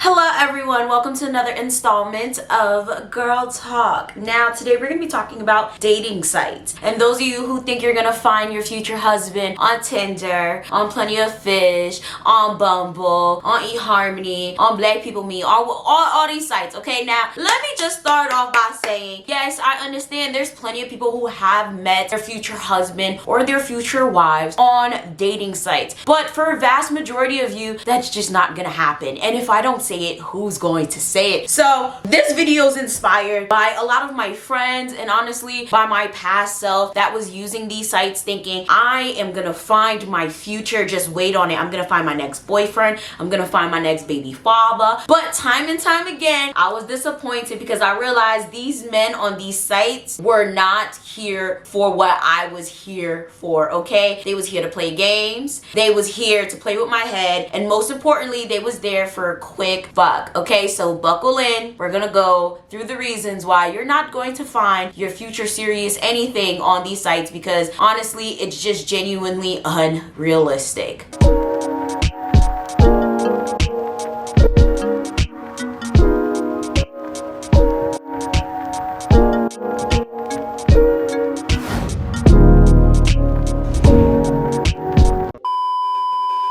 Hello everyone, welcome to another installment of Girl Talk. Now today we're going to be talking about dating sites. And those of you who think you're going to find your future husband on Tinder, on Plenty of Fish, on Bumble, on eHarmony, on Black People Meet, all these sites, okay? Now let me just start off by saying, yes, I understand there's plenty of people who have met their future husband or their future wives on dating sites. But for a vast majority of you, that's just not going to happen. And if I don't say it, who's going to say it? So this video is inspired by a lot of my friends and honestly by my past self that was using these sites thinking I am gonna find my future, just wait on it, I'm gonna find my next boyfriend, I'm gonna find my next baby father. But time and time again I was disappointed because I realized these men on these sites were not here for what I was here for, okay? They was here to play games, they was here to play with my head, and most importantly they was there for a quick fuck. Okay, so buckle in. We're gonna go through the reasons why you're not going to find your future serious anything on these sites, because honestly it's just genuinely unrealistic.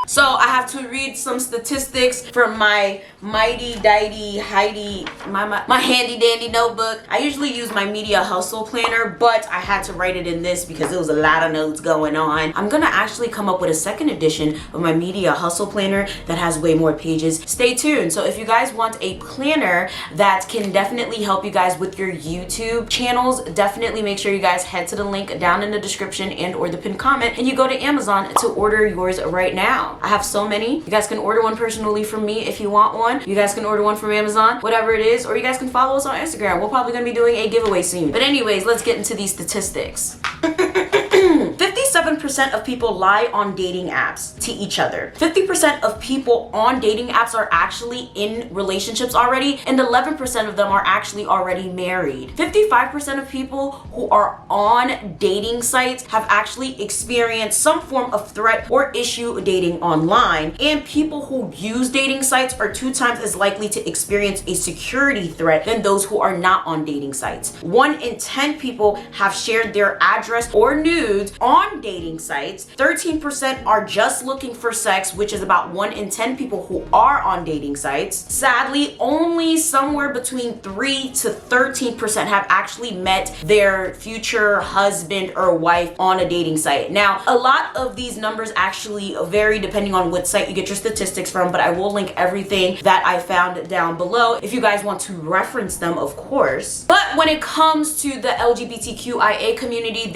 So I have to read some statistics from my mighty dighty Heidi, my handy dandy notebook. I usually use my media hustle planner, but I had to write it in this because there was a lot of notes going on. I'm gonna actually come up with a second edition of my media hustle planner that has way more pages. Stay tuned. So if you guys want a planner that can definitely help you guys with your YouTube channels, definitely make sure you guys head to the link down in the description and or the pinned comment and you go to Amazon to order yours right now. I have so many. You guys can order one personally from me if you want one. You guys can order one from Amazon, whatever it is, or you guys can follow us on Instagram. We're probably gonna be doing a giveaway soon. But anyways, let's get into these statistics. 57% of people lie on dating apps to each other. 50% of people on dating apps are actually in relationships already, and 11% of them are actually already married. 55% of people who are on dating sites have actually experienced some form of threat or issue dating online, and people who use dating sites are 2 times as likely to experience a security threat than those who are not on dating sites. 1 in 10 people have shared their address or nudes on dating sites. 13% are just looking for sex, which is about 1 in 10 people who are on dating sites. Sadly, only somewhere between 3 to 13% have actually met their future husband or wife on a dating site. Now, a lot of these numbers actually vary depending on what site you get your statistics from, but I will link everything that I found down below if you guys want to reference them, of course. But when it comes to the LGBTQIA community,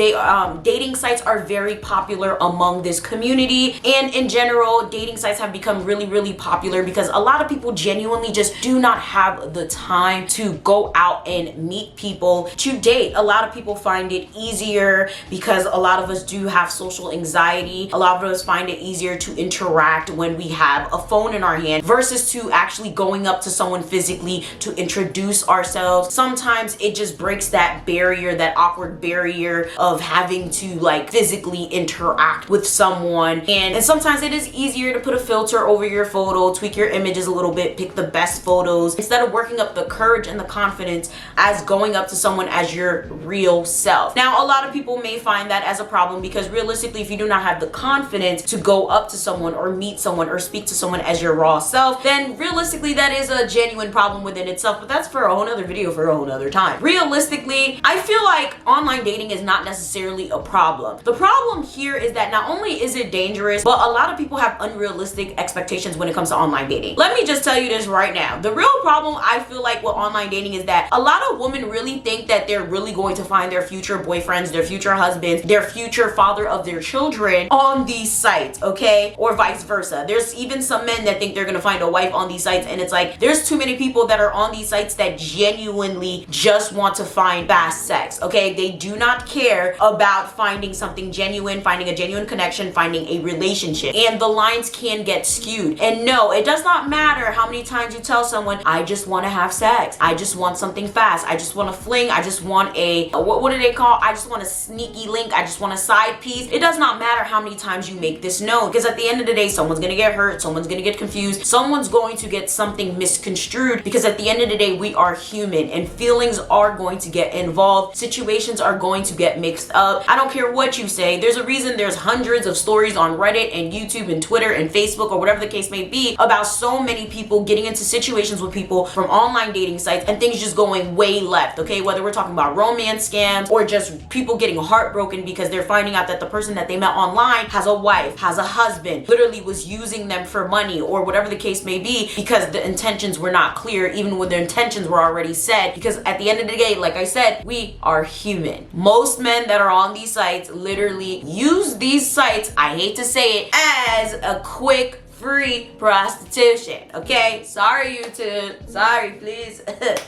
dating sites are very popular among this community, and in general dating sites have become really popular because a lot of people genuinely just do not have the time to go out and meet people to date. A lot of people find it easier because a lot of us do have social anxiety. A lot of us find it easier to interact when we have a phone in our hand versus to actually going up to someone physically to introduce ourselves. Sometimes it just breaks that barrier, that awkward barrier of having to like physically interact with someone, and sometimes it is easier to put a filter over your photo, tweak your images a little bit, pick the best photos instead of working up the courage and the confidence as going up to someone as your real self. Now, a lot of people may find that as a problem because realistically, if you do not have the confidence to go up to someone or meet someone or speak to someone as your raw self, then realistically that is a genuine problem within itself, but that's for a whole nother video for a whole nother time. Realistically, I feel like online dating is not necessarily a problem. The problem here is that not only is it dangerous, but a lot of people have unrealistic expectations when it comes to online dating. Let me just tell you this right now. The real problem I feel like with online dating is that a lot of women really think that they're really going to find their future boyfriends, their future husbands, their future father of their children on these sites, okay? Or vice versa. There's even some men that think they're gonna find a wife on these sites, and it's like there's too many people that are on these sites that genuinely just want to find fast sex, okay? They do not care about finding something genuine finding a genuine connection, finding a relationship. And the lines can get skewed. And no, it does not matter how many times you tell someone, I just want to have sex. I just want something fast. I just want to fling. I just want a, what do they call? I just want a sneaky link. I just want a side piece. It does not matter how many times you make this known, because at the end of the day, someone's going to get hurt. Someone's going to get confused. Someone's going to get something misconstrued, because at the end of the day, we are human and feelings are going to get involved. Situations are going to get mixed up. I don't care what you say. There's a reason there's hundreds of stories on Reddit and YouTube and Twitter and Facebook or whatever the case may be about so many people getting into situations with people from online dating sites and things just going way left, okay? Whether we're talking about romance scams or just people getting heartbroken because they're finding out that the person that they met online has a wife, has a husband, literally was using them for money or whatever the case may be, because the intentions were not clear, even when their intentions were already said. Because at the end of the day, like I said, we are human. Most men that are on these sites literally use these sites, I hate to say it, as a quick free prostitution, okay? Sorry, YouTube. Sorry, please.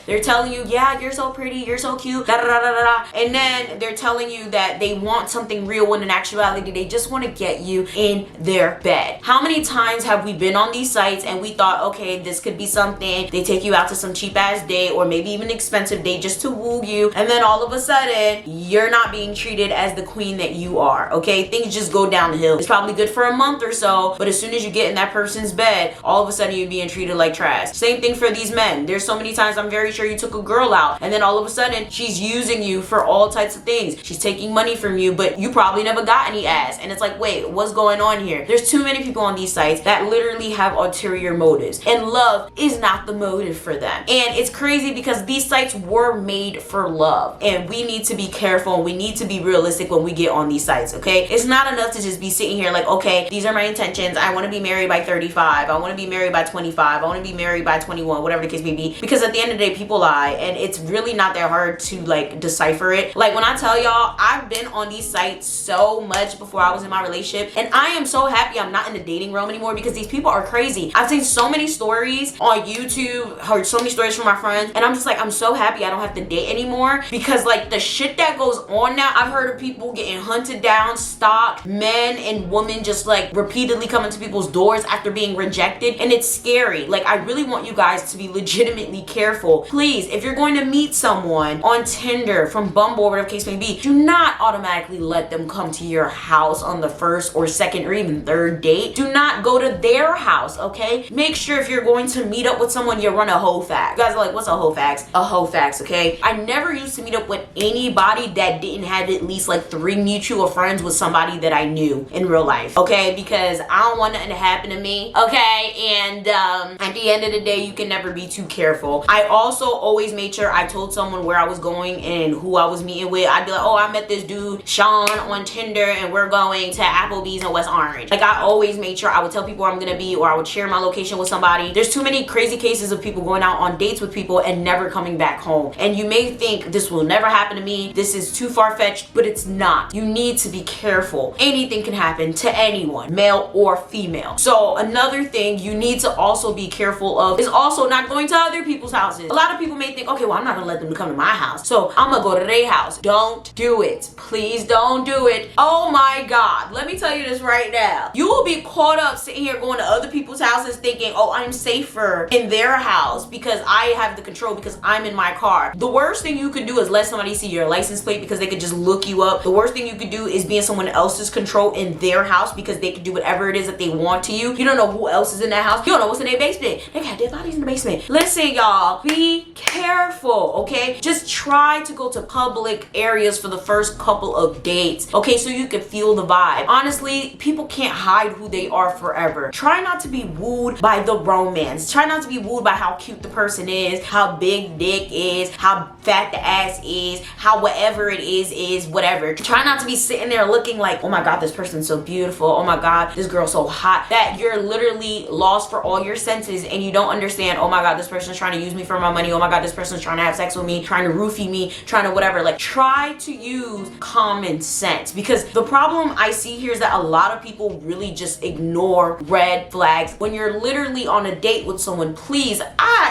They're telling you, yeah, you're so pretty, you're so cute, da da da da da, and then they're telling you that they want something real when in actuality they just want to get you in their bed. How many times have we been on these sites and we thought, okay, this could be something? They take you out to some cheap ass date or maybe even expensive date just to woo you, and then all of a sudden you're not being treated as the queen that you are, okay? Things just go downhill. It's probably good for a month or so, but as soon as you get in that person's bed, all of a sudden you're being treated like trash. Same thing for these men. There's so many times I'm very sure you took a girl out and then all of a sudden she's using you for all types of things. She's taking money from you, but you probably never got any ass. And it's like, wait, what's going on here? There's too many people on these sites that literally have ulterior motives, and love is not the motive for them. And it's crazy because these sites were made for love, and we need to be careful and we need to be realistic when we get on these sites, okay? It's not enough to just be sitting here like, okay, these are my intentions. I want to be married by 35. I want to be married by 25. I want to be married by 21, whatever the case may be. Because at the end of the day, people lie, and it's really not that hard to like decipher it. Like when I tell y'all, I've been on these sites so much before I was in my relationship, and I am so happy I'm not in the dating realm anymore because these people are crazy. I've seen so many stories on YouTube, heard so many stories from my friends, and I'm just like, I'm so happy I don't have to date anymore, because like the shit that goes on now, I've heard of people getting hunted down, stalked, men and women just like repeatedly coming to people's doors after being rejected, and it's scary. Like I really want you guys to be legitimately careful. Please, if you're going to meet someone on Tinder, from Bumble, or whatever case may be, do not automatically let them come to your house on the first or second or even third date. Do not go to their house, okay? Make sure if you're going to meet up with someone, you run a hoe fax. You guys are like, what's a hoe fax? A hoe fax, okay? I never used to meet up with anybody that didn't have at least like 3 mutual friends with somebody that I knew in real life, okay? Because I don't want nothing to happen to me, okay? And at the end of the day, you can never be too careful. I also always made sure I told someone where I was going and who I was meeting with. I'd be like, oh, I met this dude Sean on Tinder and we're going to Applebee's in West Orange. Like I always made sure I would tell people where I'm gonna be, or I would share my location with somebody. There's too many crazy cases of people going out on dates with people and never coming back home. And you may think this will never happen to me, this is too far-fetched, but it's not. You need to be careful. Anything can happen to anyone, male or female. So another thing you need to also be careful of is also not going to other people's houses. A lot of people may think, okay, well, I'm not gonna let them come to my house, so I'm gonna go to their house. Don't do it. Please don't do it. Oh my God, let me tell you this right now. You will be caught up sitting here going to other people's houses thinking, oh, I'm safer in their house because I have the control, because I'm in my car. The worst thing you could do is let somebody see your license plate because they could just look you up. The worst thing you could do is be in someone else's control in their house because they can do whatever it is that they want to you. You don't know who else is in that house. You don't know what's in their basement. They got dead bodies in the basement. Listen, y'all, be careful, okay? Just try to go to public areas for the first couple of dates, okay? So you can feel the vibe. Honestly, people can't hide who they are forever. Try not to be wooed by the romance. Try not to be wooed by how cute the person is, how big dick is, how fat the ass is, how whatever it is whatever. Try not to be sitting there looking like, oh my God, this person's so beautiful. Oh my God, this girl's so hot, that you're literally lost for all your senses and you don't understand, oh my God, this person's trying to use me for my money. Oh my God, this person's trying to have sex with me, trying to roofie me, trying to whatever. Like, try to use common sense, because the problem I see here is that a lot of people really just ignore red flags. When you're literally on a date with someone, please,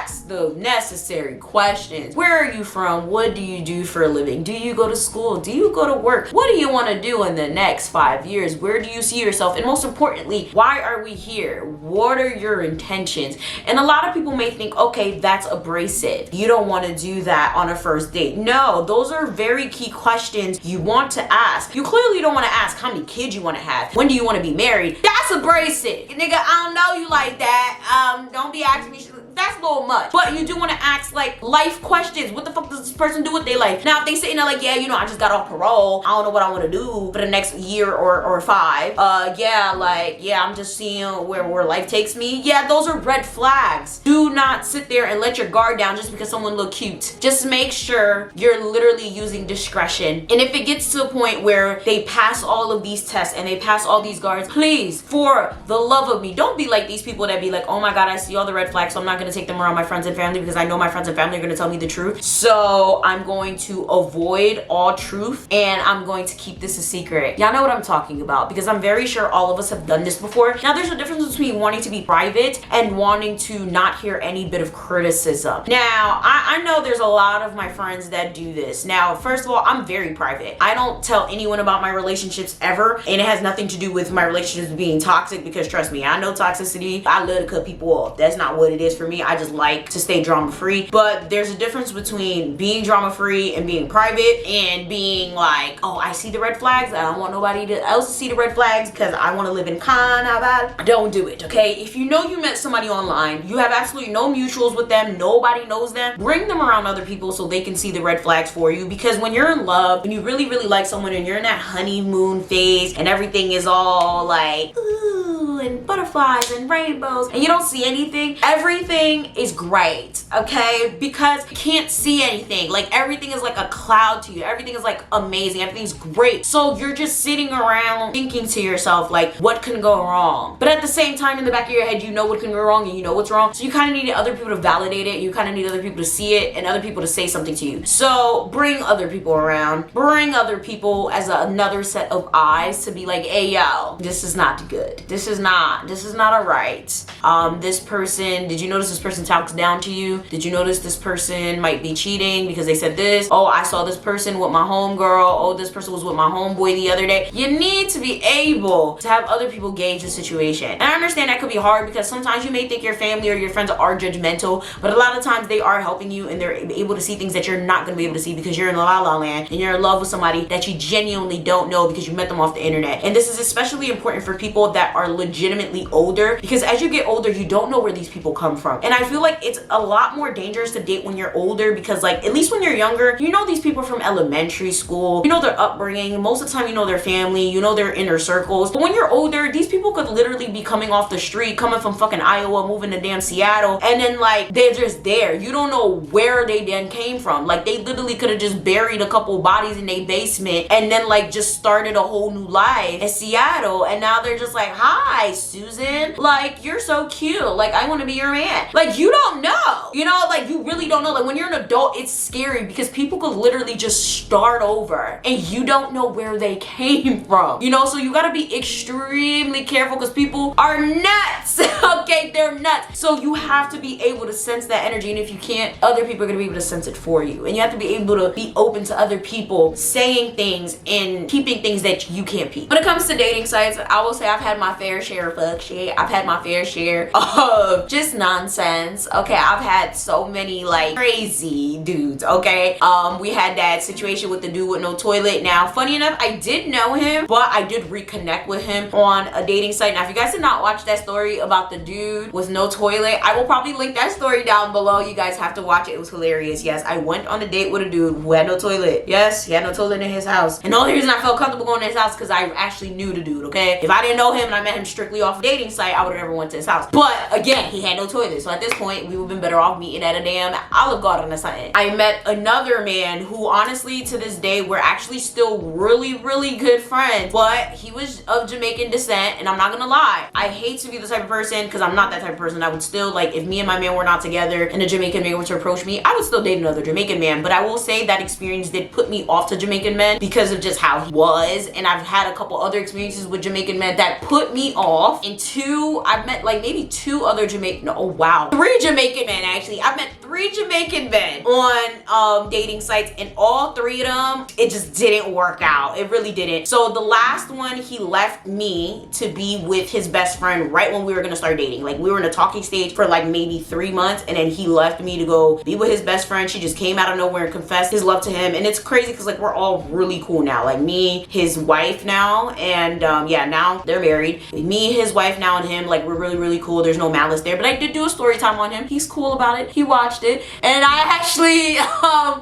ask the necessary questions. Where are you from? What do you do for a living? Do you go to school? Do you go to work? What do you want to do in the next 5 years? Where do you see yourself? And most importantly, why are we here? What are your intentions? And a lot of people may think, okay, that's abrasive. You don't want to do that on a first date. No, those are very key questions you want to ask. You clearly don't want to ask how many kids you want to have. When do you want to be married? That's abrasive. Nigga, I don't know you like that. Don't be asking me. That's a little much. But you do want to ask like life questions. What the fuck does this person do with their life? Now, if they sitting there like, yeah, I just got off parole. I don't know what I want to do for the next year or 5. I'm just seeing where life takes me. Yeah, those are red flags. Do not sit there and let your guard down just because someone look cute. Just make sure you're literally using discretion. And if it gets to a point where they pass all of these tests and they pass all these guards, please, for the love of me, don't be like these people that be like, oh my God, I see all the red flags, so I'm not gonna take them around my friends and family because I know my friends and family are gonna tell me the truth. So I'm going to avoid all truth and I'm going to keep this a secret. Y'all know what I'm talking about because I'm very sure all of us have done this before. Now, there's a difference between wanting to be private and wanting to not hear any bit of criticism. Now, I know there's a lot of my friends that do this. Now, first of all, I'm very private. I don't tell anyone about my relationships ever, and it has nothing to do with my relationships being toxic because trust me, I know toxicity. I love to cut people off. That's not what it is for me. I just like to stay drama free. But there's a difference between being drama free and being private and being like, oh, I see the red flags. I don't want nobody else to see the red flags because I want to live in Canada. Don't do it, okay? If you know you met somebody online, you have absolutely no mutuals with them, nobody knows them, bring them around other people so they can see the red flags for you. Because when you're in love, when you really, really like someone and you're in that honeymoon phase and everything is all like, ooh, and butterflies and rainbows, and you don't see anything, everything is great, okay? Because you can't see anything. Like, everything is like a cloud to you. Everything is like amazing. Everything's great. So you're just sitting around thinking to yourself, like, what can go wrong? But at the same time, in the back of your head, you know what can go wrong and you know what's wrong. So you kind of need other people to validate it. You kind of need other people to see it and other people to say something to you. So bring other people around. Bring other people as another set of eyes to be like, hey, yo, this is not good. This is not all right. This person, did you notice this person talks down to you? Did you notice this person might be cheating because they said this? Oh, I saw this person with my homegirl. Oh, this person was with my homeboy the other day. You need to be able to have other people gauge the situation. And I understand that could be hard because sometimes you may think your family or your friends are judgmental, but a lot of times they are helping you and they're able to see things that you're not going to be able to see because you're in la la land and you're in love with somebody that you genuinely don't know because you met them off the internet. And this is especially important for people that are legitimately older because as you get older, you don't know where these people come from. And I feel like it's a lot more dangerous to date when you're older because, like, at least when you're younger, you know these people from elementary school, you know their upbringing, most of the time you know their family, you know their inner circles. But when you're older, these people could literally be coming off the street, coming from fucking Iowa, moving to damn Seattle, and then like they're just there. You don't know where they then came from. Like, they literally could have just buried a couple bodies in their basement and then like just started a whole new life in Seattle, and now they're just like, hi Susan, like, you're so cute, like, I want to be your man. Like, you don't know, you know, like, you really don't know. Like, when you're an adult, it's scary because people could literally just start over and you don't know where they came from, you know. So you got to be extremely careful because people are nuts. Okay, they're nuts. So you have to be able to sense that energy, and if you can't, other people are going to be able to sense it for you. And you have to be able to be open to other people saying things and keeping things that you can't peep. When it comes to dating sites, I will say I've had my fair share of fuck shit. I've had my fair share of just nonsense. Okay, I've had so many like crazy dudes. Okay, we had that situation with the dude with no toilet. Now, funny enough, I did know him, but I did reconnect with him on a dating site. Now, if you guys did not watch that story about the dude with no toilet, I will probably link that story down below. You guys have to watch it. It was hilarious. Yes, I went on a date with a dude who had no toilet. Yes, he had no toilet in his house. And the only reason I felt comfortable going to his house because I actually knew the dude, okay? If I didn't know him and I met him strictly off a dating site, I would have never went to his house. But again, he had no toilet. So at this point, we would have been better off meeting at a damn Olive Garden or something. I met another man who honestly to this day, we're actually still really, really good friends, but he was of Jamaican descent, and I'm not gonna lie, I hate to be the type of person, because I'm not that type of person. I would still, like, if me and my man were not together and a Jamaican man were to approach me, I would still date another Jamaican man. But I will say that experience did put me off to Jamaican men because of just how he was, and I've had a couple other experiences with Jamaican men that put me off. And I've met like maybe 2 other Jamaican, oh wow, 3 Jamaican men actually actually. I met 3 Jamaican men on dating sites, and all 3 of them, it just didn't work out. It really didn't. So the last one, he left me to be with his best friend right when we were gonna start dating. Like, we were in a talking stage for like maybe 3 months, and then he left me to go be with his best friend. She just came out of nowhere and confessed his love to him. And it's crazy because like we're all really cool now. Like me, his wife now, and yeah, now they're married. Me, his wife now, and him, like we're really cool. There's no malice there. But I did do a story time on him. He's cool about it. He watched it, and I actually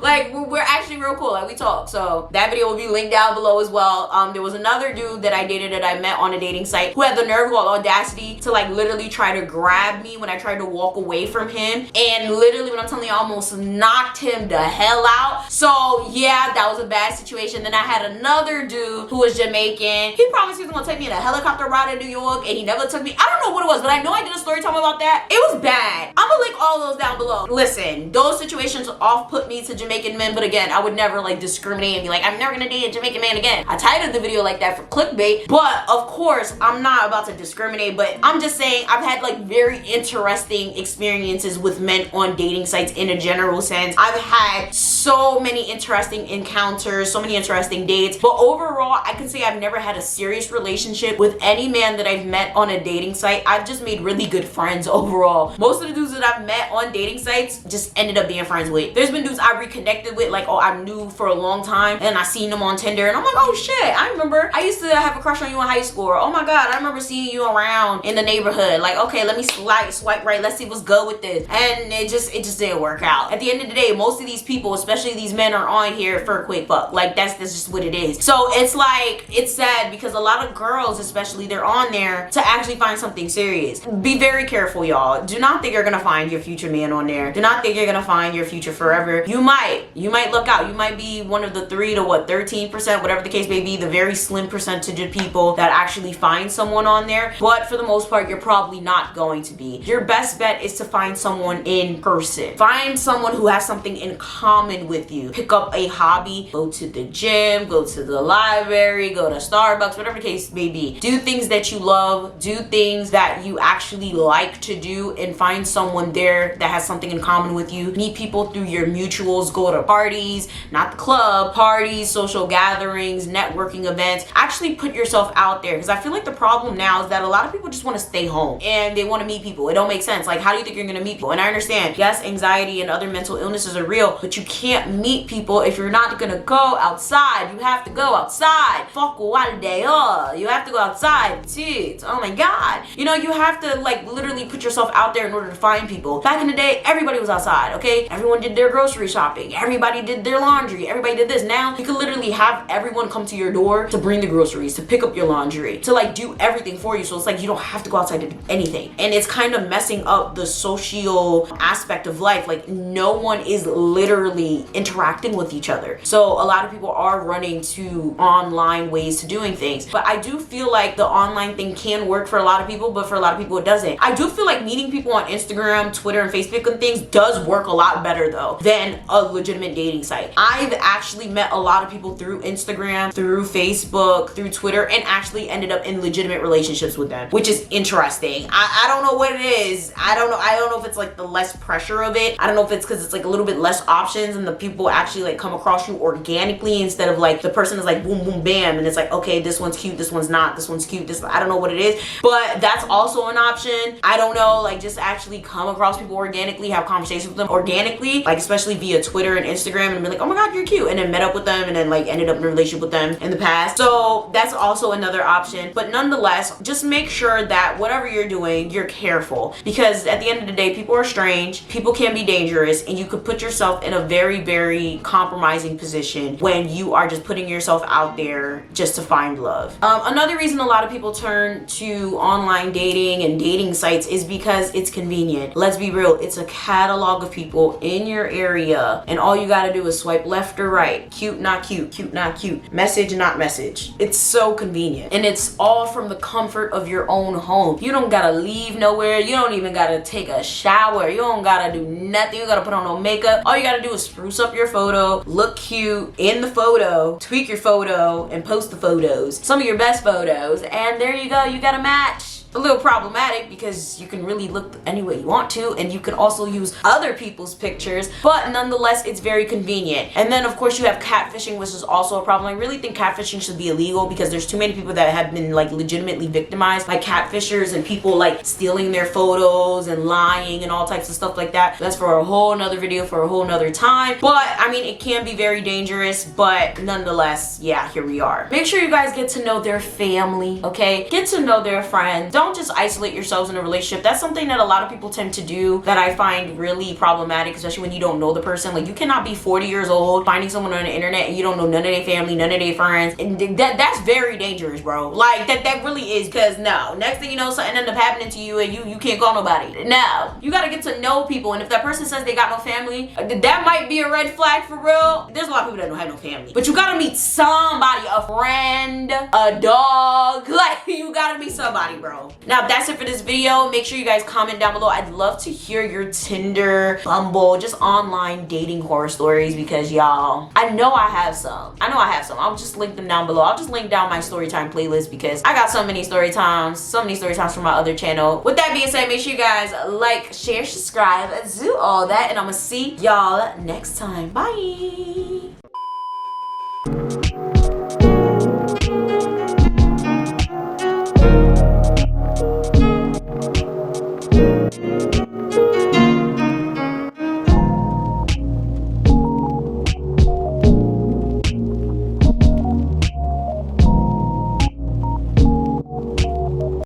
like we're actually real cool. Like we talk. So that video will be linked down below as well. There was another dude that I dated that I met on a dating site who had the nerve, or audacity to like literally try to grab me when I tried to walk away from him, and literally when I'm telling you, I almost knocked him the hell out. So yeah, that was a bad situation. Then I had another dude who was Jamaican. He promised he was gonna take me on a helicopter ride in New York, and he never took me. I don't know what it was, but I know I did a story time about that. It was bad. I'm gonna link all those down below. Listen, those situations off put me to Jamaican men, but again, I would never like discriminate and be like, I'm never gonna date a Jamaican man again. I titled the video like that for clickbait, but of course I'm not about to discriminate, but I'm just saying I've had like very interesting experiences with men on dating sites in a general sense. I've had so many interesting encounters, so many interesting dates, but overall I can say I've never had a serious relationship with any man that I've met on a dating site. I've just made really good friends overall. Most of the dudes that I've met on dating sites just ended up being friends with. There's been dudes I reconnected with, like, oh, I knew for a long time, and I seen them on Tinder, and I'm like, oh shit, I remember I used to have a crush on you in high school, or oh my god, I remember seeing you around in the neighborhood. Like, okay, let me swipe right, let's see what's good with this. And it just didn't work out. At the end of the day, most of these people, especially these men, are on here for a quick buck. Like, that's just what it is. So it's like, it's sad because a lot of girls, especially, they're on there to actually find something serious. Be very careful, y'all. Do not think you're gonna find your future man on there. Do not think you're gonna find your future forever. You might look out. You might be one of the 3 to 13%, whatever the case may be, the very slim percentage of people that actually find someone on there. But for the most part, you're probably not going to be. Your best bet is to find someone in person. Find someone who has something in common with you. Pick up a hobby. Go to the gym, go to the library, go to Starbucks, whatever the case may be. Do things that you love. Do things that you actually like to do, and find someone there that has something in common with you. Meet people through your mutuals. Go to parties, not the club, parties, social gatherings, networking events. Actually put yourself out there, because I feel like the problem now is that a lot of people just want to stay home and they want to meet people. It don't make sense. Like, how do you think you're gonna meet people? And I understand, yes, anxiety and other mental illnesses are real, but you can't meet people if you're not gonna go outside. You have to go outside. Fuck one day. You have to go outside. Shit. Oh my god. You know, you have to like literally put yourself out there in order to find people. Back in the day, everybody was outside, okay? Everyone did their grocery shopping. Everybody did their laundry. Everybody did this. Now you can literally have everyone come to your door to bring the groceries, to pick up your laundry, to like do everything for you. So it's like you don't have to go outside to do anything. And it's kind of messing up the social aspect of life. Like, no one is literally interacting with each other. So a lot of people are running to online ways to doing things. But I do feel like the online thing can work for a lot of people, but for a lot of people it doesn't. I do feel like meeting people on Instagram, Twitter, and Facebook and things does work a lot better though than a legitimate dating site. I've actually met a lot of people through Instagram, through Facebook, through Twitter, and actually ended up in legitimate relationships with them, which is interesting. I don't know what it is. I don't know if it's like the less pressure of it. I don't know if it's because it's like a little bit less options and the people actually like come across you organically instead of like the person is like boom boom bam and it's like, okay, this one's cute, this one's not, this one's cute, this, I don't know what it is, but that's also an option. I don't know, like just actually come across people organically, have conversations with them organically, like especially via Twitter and Instagram, and be like, oh my god, you're cute, and then met up with them and then like ended up in a relationship with them in the past. So that's also another option. But nonetheless, just make sure that whatever you're doing, you're careful, because at the end of the day, people are strange, people can be dangerous, and you could put yourself in a very compromising position when you are just putting yourself out there just to find love. Another reason a lot of people turn to online dating and dating sites is because it's convenient. Let's be real, it's a catalog of people in your area, and all you gotta do is swipe left or right. Cute, not cute, cute, not cute, message, not message. It's so convenient, and it's all from the comfort of your own home. You don't gotta leave nowhere. You don't even gotta take a shower. You don't gotta do nothing. You gotta put on no makeup. All you gotta do is spruce up your photo, look cute in the photo, tweak your photo, and post the photos, some of your best photos, and there you go, you got a match. a little problematic because you can really look any way you want to, and you can also use other people's pictures, but nonetheless it's very convenient. And then of course you have catfishing, which is also a problem. I really think catfishing should be illegal because there's too many people that have been like legitimately victimized by catfishers and people like stealing their photos and lying and all types of stuff like that. That's for a whole nother video for a whole nother time. But I mean, it can be very dangerous, but nonetheless, yeah, here we are. Make sure you guys get to know their family, okay? Get to know their friends. Don't just isolate yourselves in a relationship. That's something that a lot of people tend to do that I find really problematic, especially when you don't know the person. Like, you cannot be 40 years old finding someone on the internet and you don't know none of their family, none of their friends, and that's very dangerous, bro. Like, that really is, because no, next thing you know, something end up happening to you and you can't call nobody. No, you gotta get to know people, and if that person says they got no family, that might be a red flag for real. There's a lot of people that don't have no family, but you gotta meet somebody, a friend, a dog, like you gotta meet somebody, bro. Now that's it for this video. Make sure you guys comment down below. I'd love to hear your Tinder, Bumble, just online dating horror stories, because y'all, I know I have some. I'll just link them down below. I'll just link down my storytime playlist because I got so many story times from my other channel. With that being said, make sure you guys like, share, subscribe, do all that, and I'm gonna see y'all next time. Bye.